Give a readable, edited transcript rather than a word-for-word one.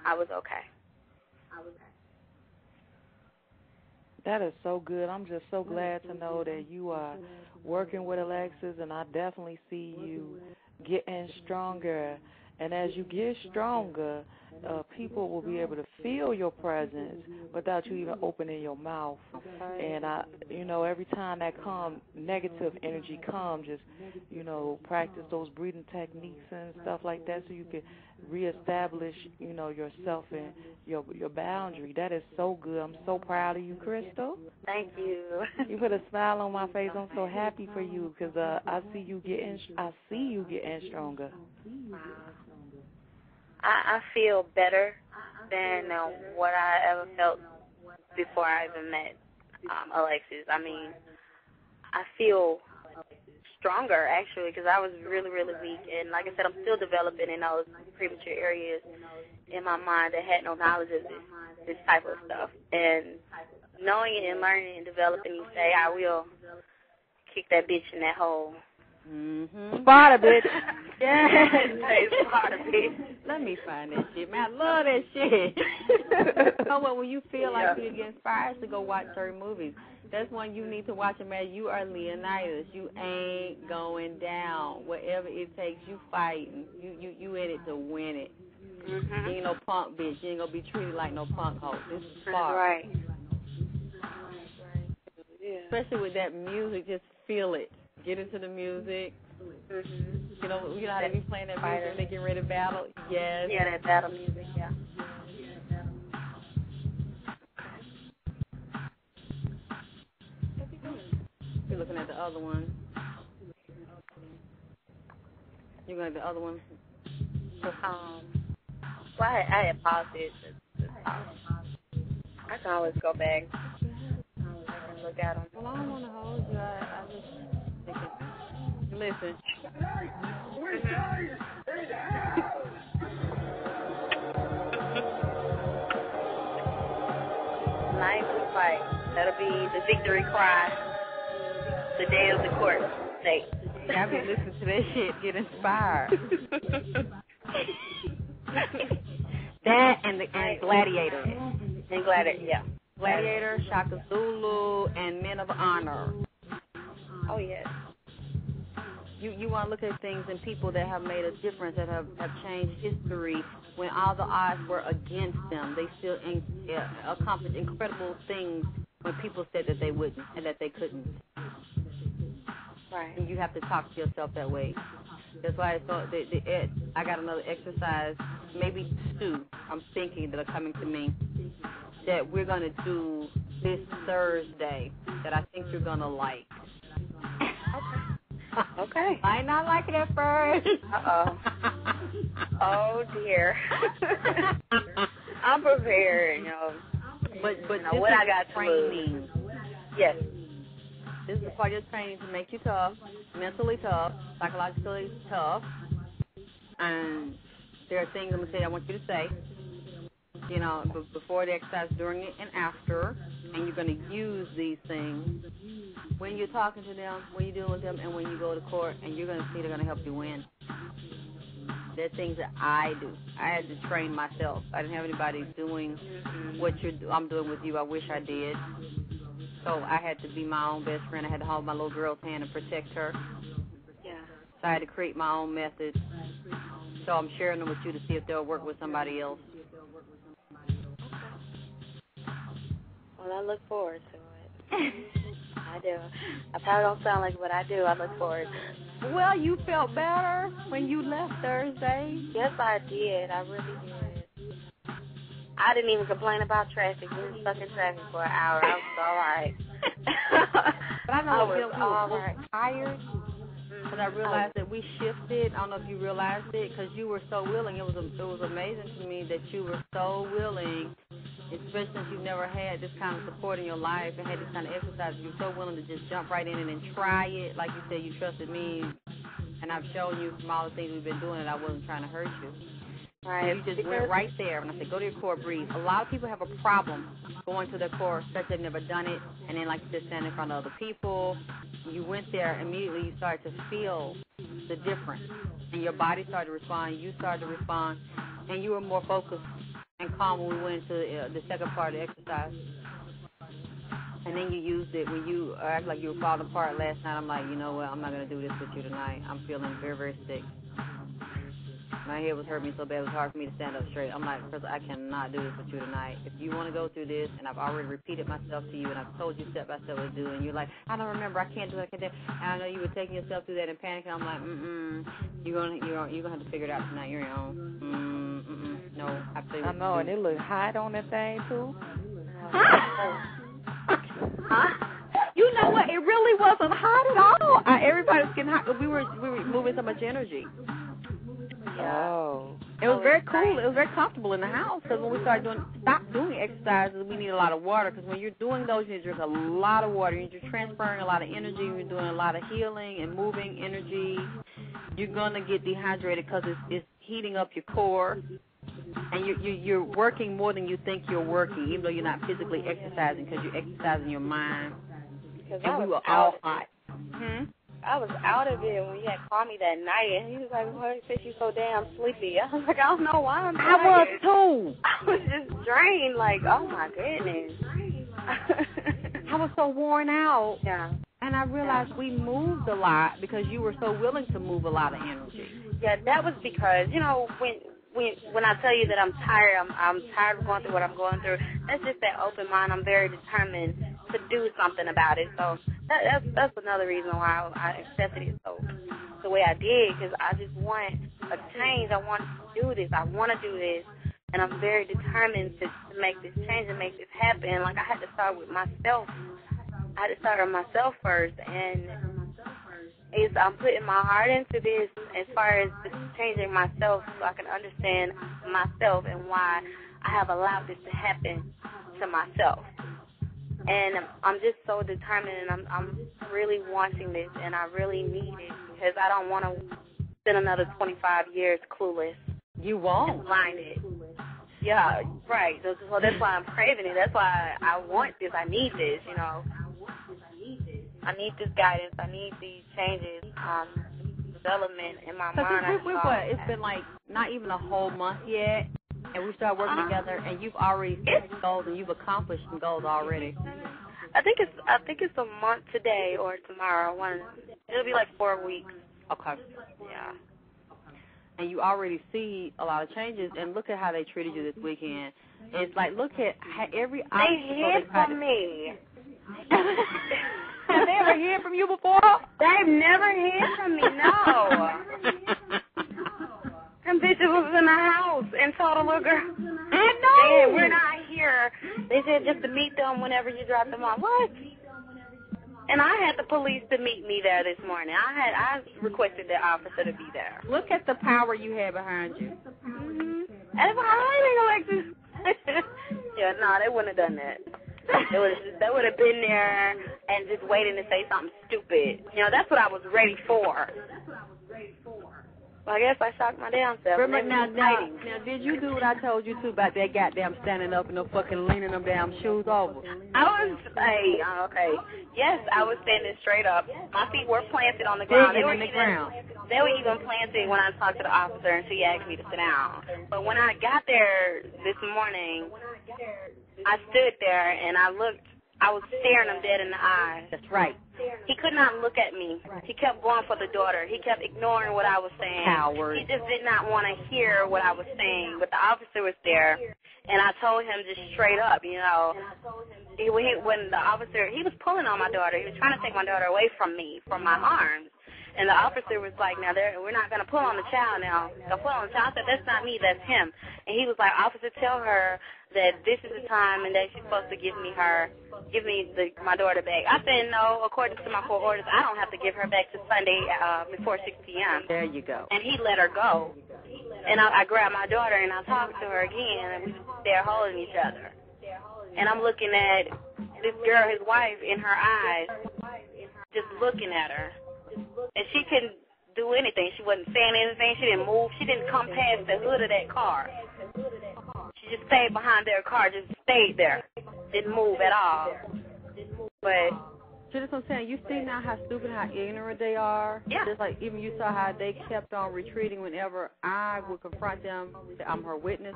I was okay. That is so good. I'm just so glad to know that you are working with Alexyss, and I definitely see you getting stronger. And as you get stronger, people will be able to feel your presence without you even opening your mouth. And every time that negative energy comes, just practice those breathing techniques and stuff like that, so you can reestablish yourself and your boundary. That is so good. I'm so proud of you, Crystal. Thank you. You put a smile on my face. I'm so happy for you because I see you getting stronger. Wow. I feel better than what I ever felt before I even met Alexyss. I mean, I feel stronger, actually, because I was really, really weak. And like I said, I'm still developing in those premature areas in my mind that had no knowledge of this type of stuff. And knowing it and learning and developing, you say, I will kick that bitch in that hole. Mm-hmm. Spider bitch. Yeah. Spider bitch. Let me find that shit, man. I love that shit. So when you feel like you get inspired to go watch certain movies, that's when you need to watch it, man. You are Leonidas. You ain't going down. Whatever it takes, you fighting. You in it to win it. Mm-hmm. You ain't no punk bitch. You ain't gonna be treated like no punk hoe. This is That's far. right. Yeah. Especially with that music, just feel it. Get into the music. Mm-hmm. You know how they be playing that music when they get ready to battle? Yes. Yeah, that battle music, yeah. You're looking at the other one. You're going to the other one? Well, I had paused it. I can always go back and look at them. Well, I don't want to hold you. I just think it. Listen. Nice to fight. That'll be the victory cry the day of the court date. Y'all be listening to that shit, get inspired. That and Gladiator. And Gladiator, yeah. Gladiator, Shaka Zulu, and Men of Honor. Oh, yes. You want to look at things and people that have made a difference, that have changed history. When all the odds were against them, they still accomplished incredible things when people said that they wouldn't and that they couldn't. Right. And you have to talk to yourself that way. That's why I thought I got another exercise, maybe two, I'm thinking, that are coming to me, that we're going to do this Thursday that I think you're going to like. Okay. Might not like it at first. Uh-oh. Oh, dear. I'm prepared, But what I got training. Yes. This is part of your training to make you tough, mentally tough, psychologically tough. And there are things I'm going to say I want you to say, before the exercise, during it, and after. And you're going to use these things when you're talking to them, when you're dealing with them, and when you go to court, and you're going to see they're going to help you win. They're things that I do. I had to train myself. I didn't have anybody doing what I'm doing with you. I wish I did. So I had to be my own best friend. I had to hold my little girl's hand and protect her. Yeah. So I had to create my own methods. So I'm sharing them with you to see if they'll work with somebody else. Well, I look forward to it. I do. I probably don't sound like what I do. I look forward to it. Well, you felt better when you left Thursday. Yes, I did. I really did. I didn't even complain about traffic. We were stuck in traffic for an hour. I was all right. But I know I we was were tired. Because I realized that we shifted. I don't know if you realized it, because you were so willing. It was amazing to me that you were so willing, especially since you've never had this kind of support in your life and had this kind of exercise. You're so willing to just jump right in and then try it. Like you said, you trusted me, and I've shown you from all the things we've been doing that I wasn't trying to hurt you. Right. You just went right there, and I said, go to your core, breathe. A lot of people have a problem going to their core, such they've never done it, and then like you said, stand in front of other people. You went there, immediately you started to feel the difference, and your body started to respond, you started to respond, And you were more focused and calm when we went into the second part of the exercise. And then you used it when you act like you were falling apart last night. I'm like, you know what? I'm not going to do this with you tonight. I'm feeling very, very sick. My head was hurting me so bad it was hard for me to stand up straight. I'm like, Chris, I cannot do this with you tonight. If you want to go through this, and I've already repeated myself to you, and I've told you step by step what to do, and you're like, I don't remember, I can't do it, I can't do it. And I know you were taking yourself through that in panic, and I'm like, you're gonna have to figure it out tonight. You're your own. No, I know, and it looked hot on that thing too. Huh? You know what? It really wasn't hot at all. Everybody was getting hot because we were moving so much energy. Oh. It was very cool. It was very comfortable in the house because when we started stop doing exercises, we need a lot of water because when you're doing those, you need to drink a lot of water. You're transferring a lot of energy. You're doing a lot of healing and moving energy. You're going to get dehydrated because it's heating up your core. And you're working more than you think you're working, even though you're not physically exercising because you're exercising your mind. And we were all hot. I was out of it when you had called me that night, and he was like, "Why is you so damn sleepy?" I was like, "I don't know why I'm tired." I was too. I was just drained, like, oh my goodness. I was so worn out. Yeah. And I realized we moved a lot because you were so willing to move a lot of energy. Yeah, that was because, you know, when I tell you that I'm tired, I'm tired of going through what I'm going through. That's just that open mind. I'm very determined to do something about it. So that's another reason why I accepted it so the way I did, because I just want a change. I want to do this. I want to do this, and I'm very determined to make this change and make this happen. Like, I had to start with myself. I had to start with myself first, and I'm putting my heart into this as far as changing myself so I can understand myself and why I have allowed this to happen to myself. And I'm just so determined, and I'm really wanting this, and I really need it because I don't want to spend another 25 years clueless. You won't. Blinded. Yeah, right. So that's why I'm craving it. That's why I want this. I need this, you know. I need this guidance. I need these changes, development in my mind. It's been like not even a whole month yet, and we started working together, and you've already set goals, and you've accomplished some goals already. I think it's a month today or tomorrow. It'll be like 4 weeks. Okay. Yeah. And you already see a lot of changes, and look at how they treated you this weekend. It's like, look at every They hid from me. Have they ever heard from you before? They've never heard from me, no. Them bitches was in the house and told a little girl, I know. we're not here. They said just to meet them whenever you drop them off. What? And I had the police to meet me there this morning. I requested the officer to be there. Look at the power you have behind you. Mm-hmm. And Alexyss. Yeah, no, they wouldn't have done that. They would have been there and just waiting to say something stupid. You know, that's what I was ready for. Well, I guess I shocked my damn self. Now, did you do what I told you to about that goddamn standing up and no fucking leaning them damn shoes over? Okay. Yes, I was standing straight up. My feet were planted on the ground. They were even planted when I talked to the officer and she asked me to sit down. But when I got there this morning, I stood there and I was staring him dead in the eyes. That's right. He could not look at me. He kept going for the daughter. He kept ignoring what I was saying. Coward. He just did not want to hear what I was saying. But the officer was there, and I told him just straight up, you know. When the officer, he was pulling on my daughter. He was trying to take my daughter away from me, from my arms. And the officer was like, now, we're not going to pull on the child now. They'll pull on the child. I said, that's not me, that's him. And he was like, officer, tell her that this is the time and that she's supposed to give me my daughter back. I said, no, according to my court orders, I don't have to give her back to Sunday before 6 p.m. There you go. And he let her go. And I grabbed my daughter and I talked to her again, and we were there holding each other. And I'm looking at this girl, his wife, in her eyes, just looking at her. And she couldn't do anything. She wasn't saying anything. She didn't move. She didn't come past the hood of that car. She just stayed behind their car, just stayed there. Didn't move at all. But See, that's what I'm saying. You see now how stupid, how ignorant they are? Yeah. Just like even you saw how they kept on retreating whenever I would confront them. I'm her witness